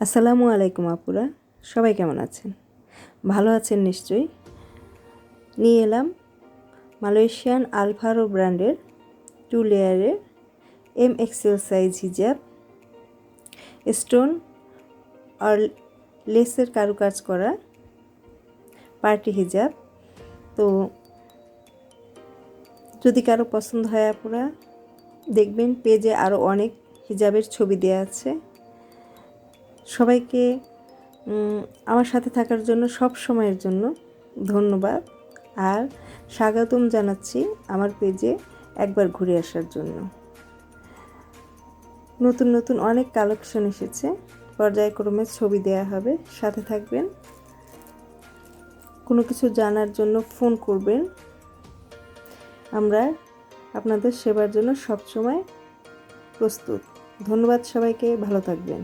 আসসালামু আলাইকুম আপুরা, সবাই কেমন আছেন? ভালো আছেন নিশ্চয়ই। নিয়ে এলাম মালয়েশিয়ান আলফারো ব্র্যান্ডের 2 লেয়ারের এক্সেল সাইজ হিজাব, স্টোন আর লেসের কারুকাজ করা পার্টি হিজাব। তো যদি কারো পছন্দ হয় আপুরা দেখবেন, পেজে আরও অনেক হিজাবের ছবি দেওয়া আছে। সবাইকে আমার সাথে থাকার জন্য, সব সময়ের জন্য ধন্যবাদ আর স্বাগতম জানাচ্ছি আমার পেজে একবার ঘুরে আসার জন্য। নতুন নতুন অনেক কালেকশন এসেছে, পর্যায়ক্রমে ছবি দেয়া হবে, সাথে থাকবেন। কোনো কিছু জানার জন্য ফোন করবেন, আমরা আপনাদের সেবার জন্য সবসময় প্রস্তুত। ধন্যবাদ সবাইকে, ভালো থাকবেন।